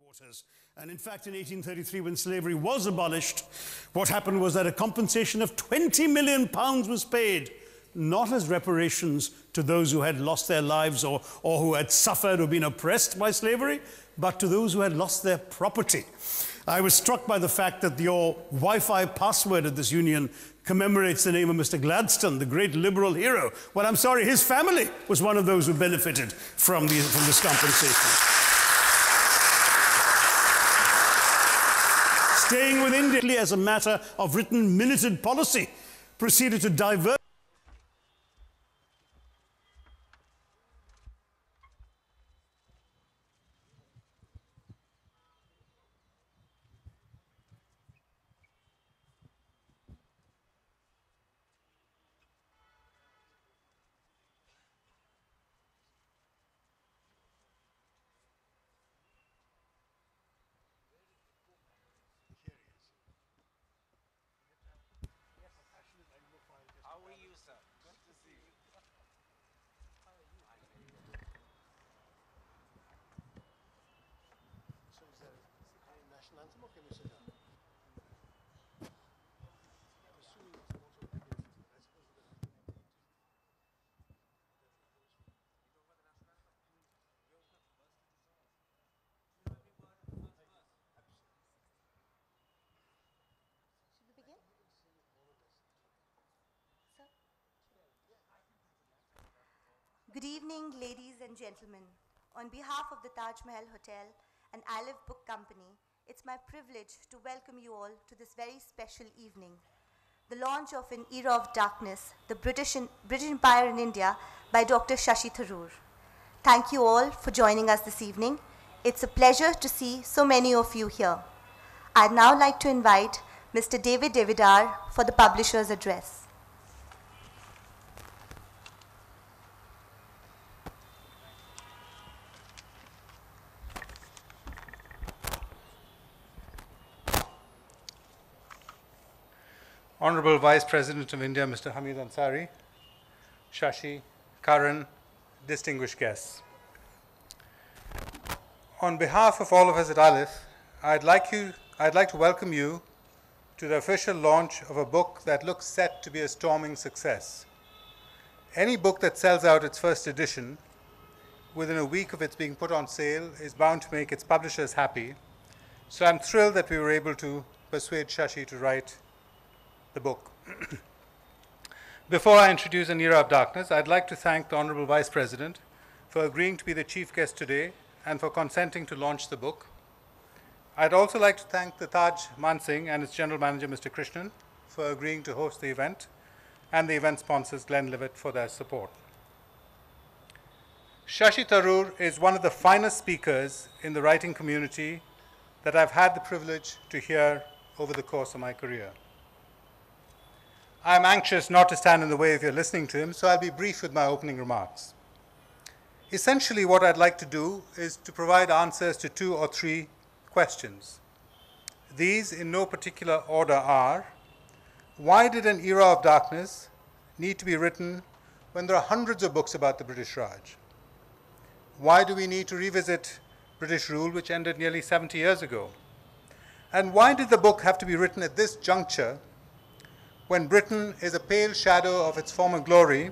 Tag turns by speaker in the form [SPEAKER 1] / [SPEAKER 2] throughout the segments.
[SPEAKER 1] quarters. And in fact, in 1833, when slavery was abolished, what happened was that a compensation of £20 million was paid, not as reparations to those who had lost their lives or who had suffered or been oppressed by slavery, but to those who had lost their property. I was struck by the fact that your Wi-Fi password at this union commemorates the name of Mr. Gladstone, the great liberal hero. Well, I'm sorry, his family was one of those who benefited from this compensation. Staying with India as a matter of written minuted policy, proceeded to divert
[SPEAKER 2] Good evening, ladies and gentlemen. On behalf of the Taj Mahal Hotel and Aleph Book Company, it's my privilege to welcome you all to this very special evening, the launch of An Era of Darkness, the British Empire in India by Dr. Shashi Tharoor. Thank you all for joining us this evening. It's a pleasure to see so many of you here. I'd now like to invite Mr. David Devidar for the publisher's address.
[SPEAKER 3] Honorable Vice President of India, Mr. Hamid Ansari, Shashi, Karan, distinguished guests. On behalf of all of us at Aleph, I'd like to welcome you to the official launch of a book that looks set to be a storming success. Any book that sells out its first edition within a week of its being put on sale is bound to make its publishers happy. So I'm thrilled that we were able to persuade Shashi to write the book. Before I introduce An Era of Darkness, I'd like to thank the Honorable Vice President for agreeing to be the chief guest today and for consenting to launch the book. I'd also like to thank the Taj Mansingh and its General Manager, Mr. Krishnan, for agreeing to host the event, and the event sponsors, Glenlivet, for their support. Shashi Tharoor is one of the finest speakers in the writing community that I've had the privilege to hear over the course of my career. I'm anxious not to stand in the way of your listening to him, so I'll be brief with my opening remarks. Essentially, what I'd like to do is to provide answers to 2 or 3 questions. These, in no particular order, are: why did An Era of Darkness need to be written when there are hundreds of books about the British Raj? Why do we need to revisit British rule, which ended nearly 70 years ago? And why did the book have to be written at this juncture, when Britain is a pale shadow of its former glory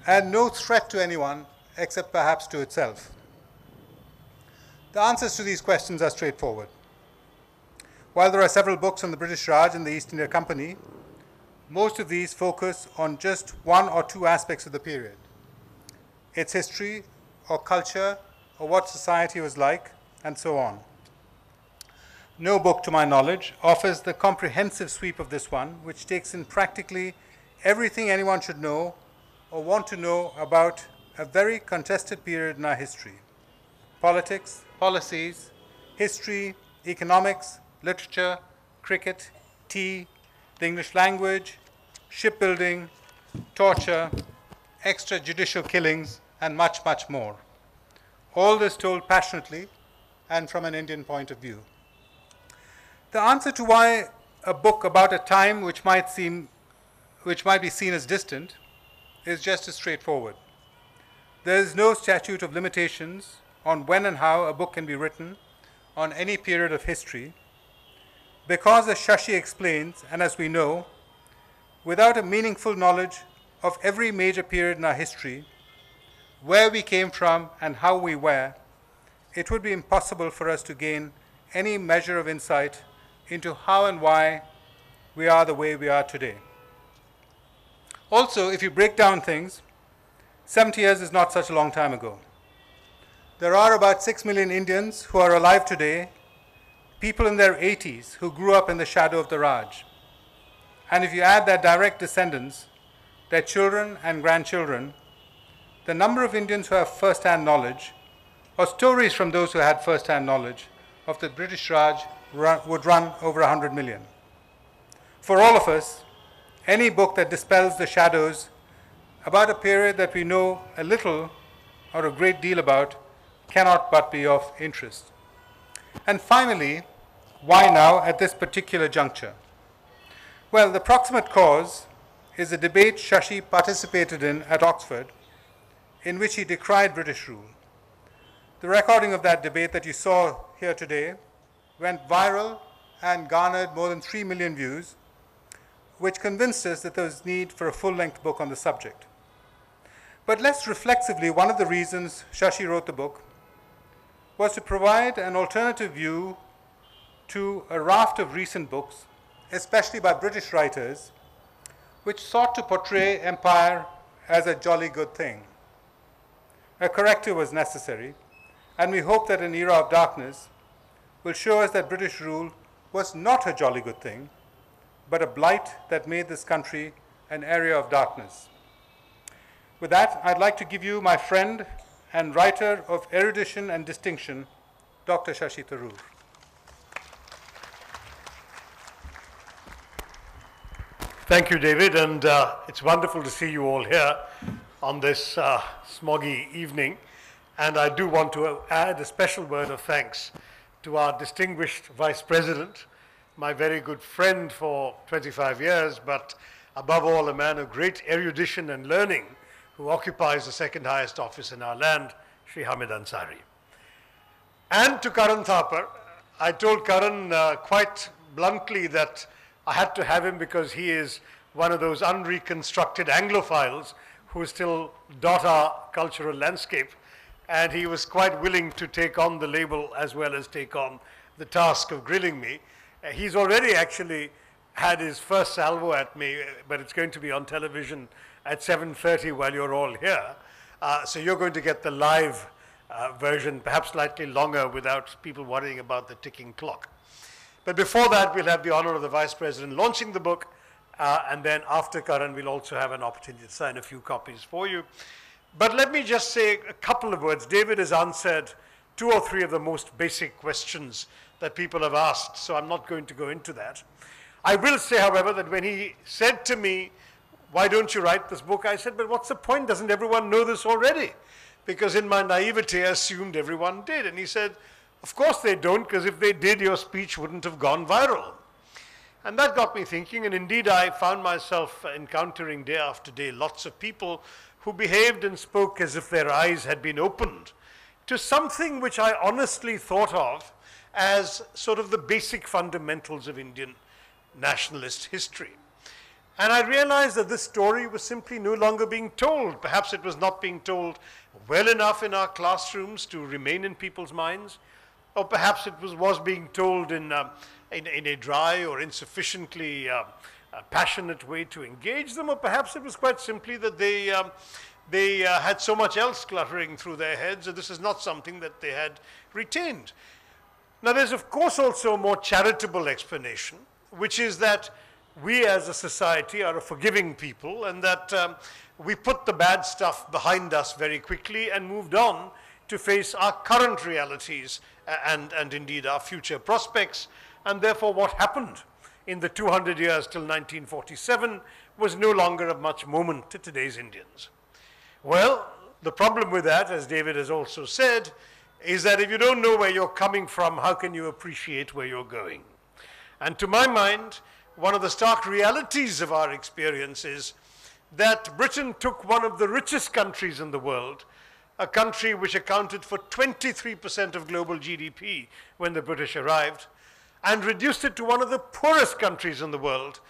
[SPEAKER 3] and no threat to anyone except perhaps to itself? The answers to these questions are straightforward. While there are several books on the British Raj and the East India Company, most of these focus on just 1 or 2 aspects of the period: its history or culture or what society was like, and so on. No book, to my knowledge, offers the comprehensive sweep of this one, which takes in practically everything anyone should know or want to know about a very contested period in our history: politics, policies, history, economics, literature, cricket, tea, the English language, shipbuilding, torture, extrajudicial killings, and much, much more. All this told passionately and from an Indian point of view. The answer to why a book about a time which might be seen as distant is just as straightforward. There is no statute of limitations on when and how a book can be written on any period of history because, as Shashi explains, and as we know, without a meaningful knowledge of every major period in our history, where we came from and how we were, it would be impossible for us to gain any measure of insight into how and why we are the way we are today. Also, if you break down things, 70 years is not such a long time ago. There are about 6 million Indians who are alive today, people in their 80s who grew up in the shadow of the Raj. And if you add their direct descendants, their children and grandchildren, the number of Indians who have first-hand knowledge, or stories from those who had first-hand knowledge, of the British Raj would run over 100 million. For all of us, any book that dispels the shadows about a period that we know a little or a great deal about cannot but be of interest. And finally, why now at this particular juncture? Well, the proximate cause is a debate Shashi participated in at Oxford, in which he decried British rule. The recording of that debate that you saw here today went viral and garnered more than 3 million views, which convinced us that there was need for a full-length book on the subject. But less reflexively, one of the reasons Shashi wrote the book was to provide an alternative view to a raft of recent books, especially by British writers, which sought to portray empire as a jolly good thing. A corrective was necessary, and we hope that an era of darkness will show us that British rule was not a jolly good thing, but a blight that made this country an area of darkness. With that, I'd like to give you my friend and writer of erudition and distinction, Dr. Shashi Tharoor.
[SPEAKER 4] Thank you, David, and it's wonderful to see you all here on this smoggy evening. And I do want to add a special word of thanks to our distinguished Vice President, my very good friend for 25 years, but above all a man of great erudition and learning, who occupies the second highest office in our land, Shri Hamid Ansari. And to Karan Thapar, I told Karan quite bluntly that I had to have him because he is one of those unreconstructed Anglophiles who still dot our cultural landscape, and he was quite willing to take on the label as well as take on the task of grilling me. He's already actually had his first salvo at me, but it's going to be on television at 7:30 while you're all here. So you're going to get the live version, perhaps slightly longer without people worrying about the ticking clock. But before that, we'll have the honor of the Vice President launching the book, and then after Karan, we'll also have an opportunity to sign a few copies for you. But let me just say a couple of words. David has answered 2 or 3 of the most basic questions that people have asked, so I'm not going to go into that. I will say, however, that when he said to me, why don't you write this book? I said, but what's the point? Doesn't everyone know this already? Because in my naivety, I assumed everyone did. And he said, of course they don't, because if they did, your speech wouldn't have gone viral. And that got me thinking, and indeed I found myself encountering day after day lots of people who behaved and spoke as if their eyes had been opened to something which I honestly thought of as sort of the basic fundamentals of Indian nationalist history. And I realized that this story was simply no longer being told. Perhaps it was not being told well enough in our classrooms to remain in people's minds, or perhaps it was being told in a dry or insufficiently passionate way to engage them, or perhaps it was quite simply that they had so much else cluttering through their heads that this is not something that they had retained. Now, there's of course also a more charitable explanation, which is that we as a society are a forgiving people, and that we put the bad stuff behind us very quickly and moved on to face our current realities and indeed our future prospects. And therefore what happened in the 200 years till 1947 was no longer of much moment to today's Indians. Well, the problem with that, as David has also said, is that if you don't know where you're coming from, how can you appreciate where you're going? And to my mind, one of the stark realities of our experience is that Britain took one of the richest countries in the world, a country which accounted for 23% of global GDP when the British arrived, and reduced it to one of the poorest countries in the world,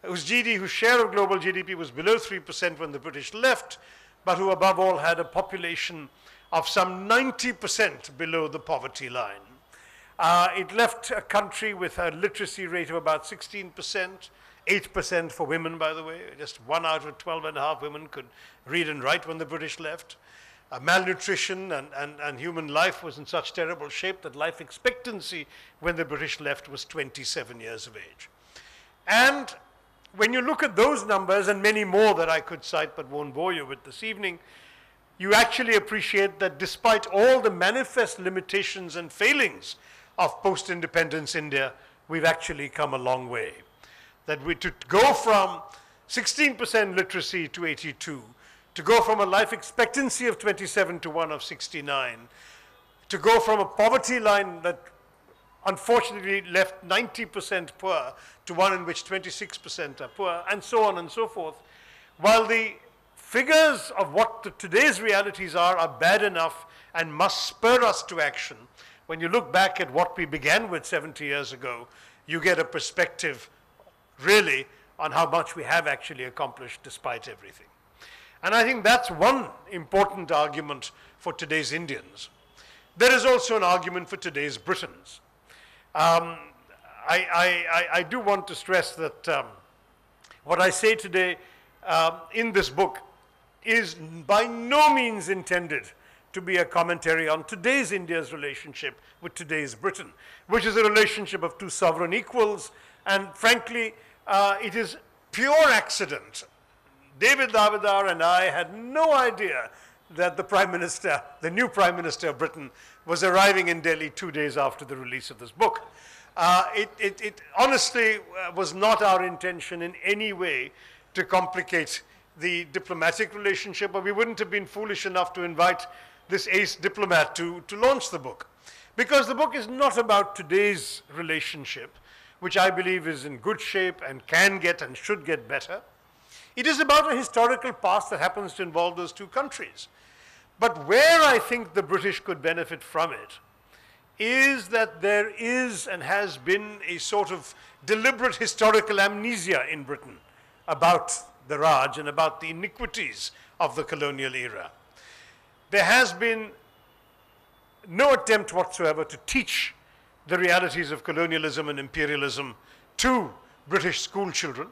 [SPEAKER 4] whose share of global GDP was below 3% when the British left, but who above all had a population of some 90% below the poverty line. It left a country with a literacy rate of about 16%, 8% for women, by the way. Just 1 out of 12.5 women could read and write when the British left. Malnutrition and human life was in such terrible shape that life expectancy when the British left was 27 years of age. And when you look at those numbers, and many more that I could cite but won't bore you with this evening, you actually appreciate that despite all the manifest limitations and failings of post-independence India, we've actually come a long way. That to go from 16% literacy to 82, to go from a life expectancy of 27 to one of 69, to go from a poverty line that unfortunately left 90% poor to one in which 26% are poor, and so on and so forth. While the figures of what today's realities are bad enough and must spur us to action, when you look back at what we began with 70 years ago, you get a perspective really on how much we have actually accomplished despite everything. And I think that's one important argument for today's Indians. There is also an argument for today's Britons. I do want to stress that what I say today in this book is by no means intended to be a commentary on today's India's relationship with today's Britain, which is a relationship of two sovereign equals, and frankly, it is pure accident. David Davidar and I had no idea that the Prime Minister, the new Prime Minister of Britain, was arriving in Delhi 2 days after the release of this book. It honestly was not our intention in any way to complicate the diplomatic relationship, or we wouldn't have been foolish enough to invite this ace diplomat to launch the book. Because the book is not about today's relationship, which I believe is in good shape and can get and should get better. It is about a historical past that happens to involve those two countries. But where I think the British could benefit from it is that there is and has been a sort of deliberate historical amnesia in Britain about the Raj and about the iniquities of the colonial era. There has been no attempt whatsoever to teach the realities of colonialism and imperialism to British school children.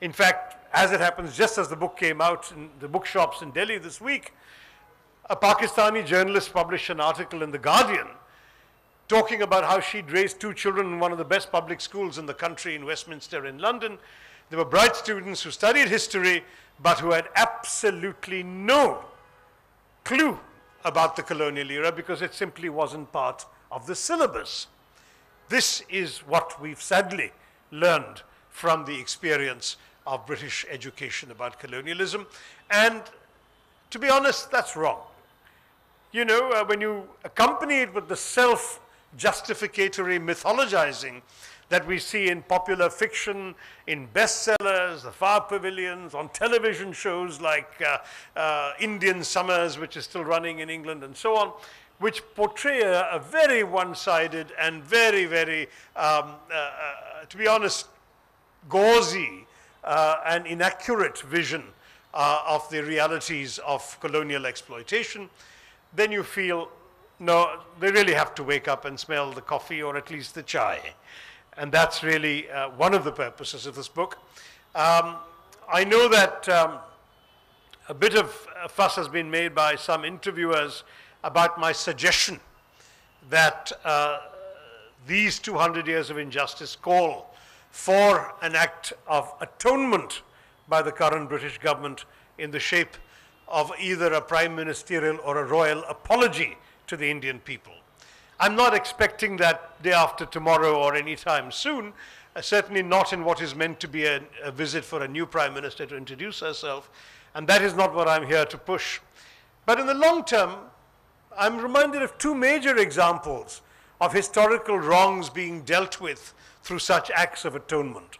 [SPEAKER 4] In fact, as it happens, just as the book came out in the bookshops in Delhi this week, a Pakistani journalist published an article in The Guardian talking about how she'd raised 2 children in one of the best public schools in the country in Westminster in London. They were bright students who studied history, but who had absolutely no clue about the colonial era because it simply wasn't part of the syllabus. This is what we've sadly learned from the experience of British education about colonialism. And to be honest, that's wrong. You know, when you accompany it with the self-justificatory mythologizing that we see in popular fiction, in bestsellers, the Far Pavilions, on television shows like Indian Summers, which is still running in England, and so on, which portray a very one-sided and very, very, to be honest, gauzy and inaccurate vision of the realities of colonial exploitation, then you feel, no, they really have to wake up and smell the coffee or at least the chai. And that's really one of the purposes of this book. I know that a bit of fuss has been made by some interviewers about my suggestion that these 200 years of injustice call for an act of atonement by the current British government in the shape of either a prime ministerial or a royal apology to the Indian people. I'm not expecting that day after tomorrow or any time soon, certainly not in what is meant to be a visit for a new prime minister to introduce herself, and that is not what I'm here to push. But in the long term, I'm reminded of 2 major examples of historical wrongs being dealt with through such acts of atonement.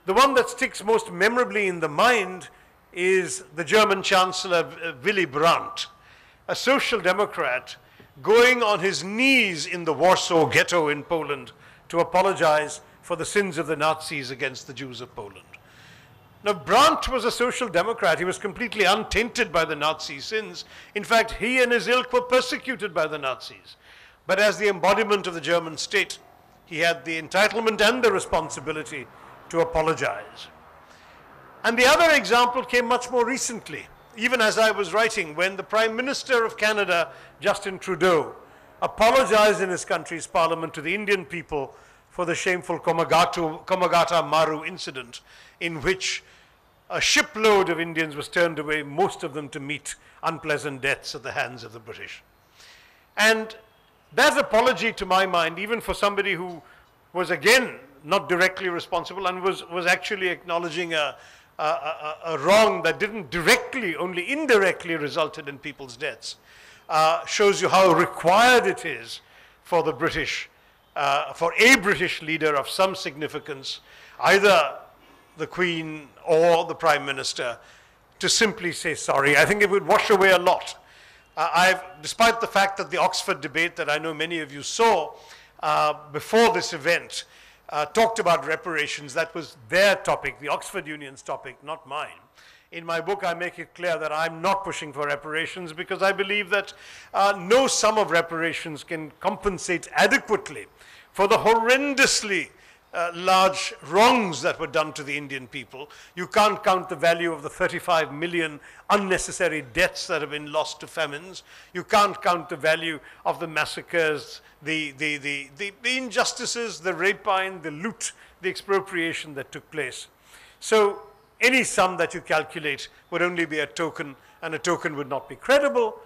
[SPEAKER 4] The one that sticks most memorably in the mind is the German Chancellor Willy Brandt, a social democrat, going on his knees in the Warsaw Ghetto in Poland to apologize for the sins of the Nazis against the Jews of Poland. Now, Brandt was a social democrat. He was completely untainted by the Nazi sins. In fact, he and his ilk were persecuted by the Nazis. But as the embodiment of the German state, he had the entitlement and the responsibility to apologize. And the other example came much more recently, even as I was writing, when the Prime Minister of Canada, Justin Trudeau, apologized in his country's parliament to the Indian people for the shameful Komagata Maru incident, in which a shipload of Indians was turned away, most of them to meet unpleasant deaths at the hands of the British. And that apology, to my mind, even for somebody who was again not directly responsible and was actually acknowledging a wrong that didn't directly, only indirectly resulted in people's deaths, shows you how required it is for the British, for a British leader of some significance, either the Queen or the Prime Minister, to simply say sorry. I think it would wash away a lot. Despite the fact that the Oxford debate that I know many of you saw before this event talked about reparations, that was their topic, the Oxford Union's topic, not mine. In my book, I make it clear that I'm not pushing for reparations because I believe that no sum of reparations can compensate adequately for the horrendously large wrongs that were done to the Indian people. You can't count the value of the 35 million unnecessary deaths that have been lost to famines. You can't count the value of the massacres, the injustices, the rapine, the loot, the expropriation that took place. So any sum that you calculate would only be a token, and a token would not be credible.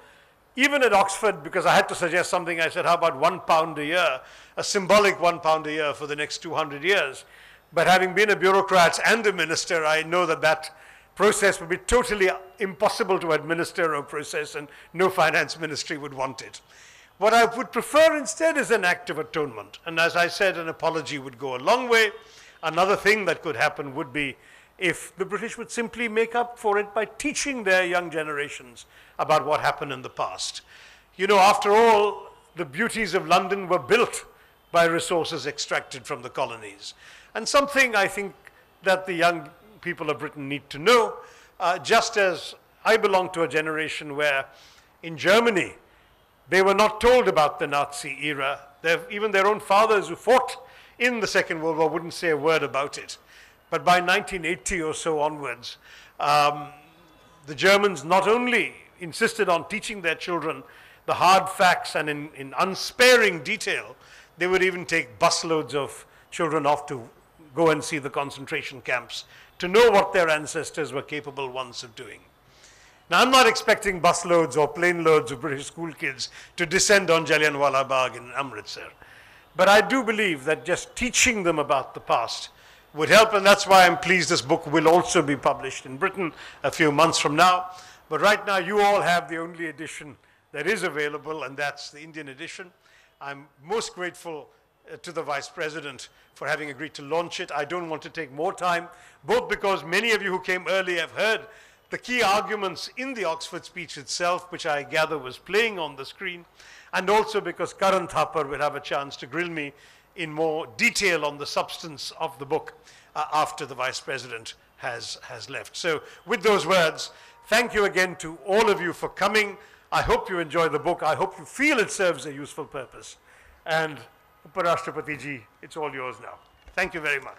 [SPEAKER 4] Even at Oxford, because I had to suggest something, I said, how about £1 a year, a symbolic £1 a year for the next 200 years. But having been a bureaucrat and a minister, I know that that process would be totally impossible to administer or process, and no finance ministry would want it. What I would prefer instead is an act of atonement. And as I said, an apology would go a long way. Another thing that could happen would be if the British would simply make up for it by teaching their young generations about what happened in the past. You know, after all, the beauties of London were built by resources extracted from the colonies. And something I think that the young people of Britain need to know, just as I belong to a generation where in Germany, they were not told about the Nazi era. Even their own fathers who fought in the Second World War wouldn't say a word about it. But by 1980 or so onwards, the Germans not only insisted on teaching their children the hard facts and in unsparing detail, they would even take busloads of children off to go and see the concentration camps to know what their ancestors were capable once of doing. Now, I'm not expecting busloads or plane loads of British school kids to descend on Jallianwala Bagh in Amritsar. But I do believe that just teaching them about the past would help, and that's why I'm pleased this book will also be published in Britain a few months from now. But right now, you all have the only edition that is available, and that's the Indian edition. I'm most grateful to the Vice President for having agreed to launch it. I don't want to take more time, both because many of you who came early have heard the key arguments in the Oxford speech itself, which I gather was playing on the screen, and also because Karan Thapar will have a chance to grill me in more detail on the substance of the book after the Vice President has left. So with those words, thank you again to all of you for coming. I hope you enjoy the book. I hope you feel it serves a useful purpose. And Uparashtrapati ji, it's all yours now. Thank you very much.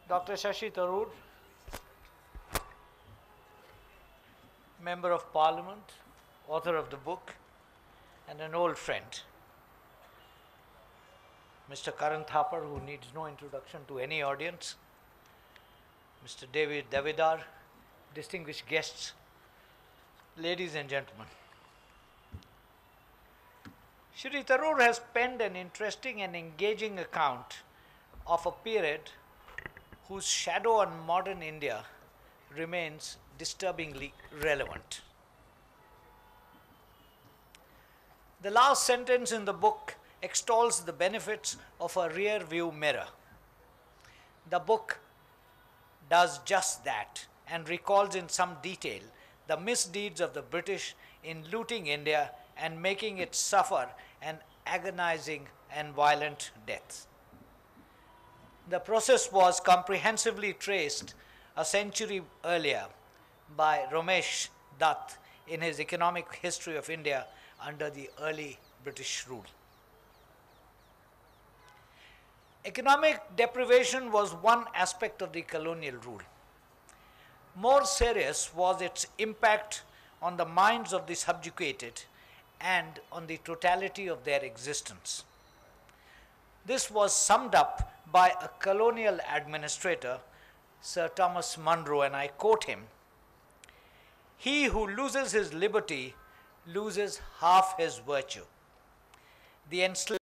[SPEAKER 5] Dr. Shashi Tharoor, Member of Parliament, author of the book, and an old friend. Mr. Karan Thapar, who needs no introduction to any audience. Mr. David Davidar, distinguished guests, ladies and gentlemen. Shri Tharoor has penned an interesting and engaging account of a period whose shadow on modern India remains disturbingly relevant. The last sentence in the book extols the benefits of a rear view mirror. The book does just that and recalls in some detail the misdeeds of the British in looting India and making it suffer an agonizing and violent death. The process was comprehensively traced a century earlier by Ramesh Dutt in his Economic History of India under the early British rule. Economic deprivation was one aspect of the colonial rule. More serious was its impact on the minds of the subjugated and on the totality of their existence. This was summed up by a colonial administrator, Sir Thomas Munro, and I quote him, "He who loses his liberty loses half his virtue. The enslaved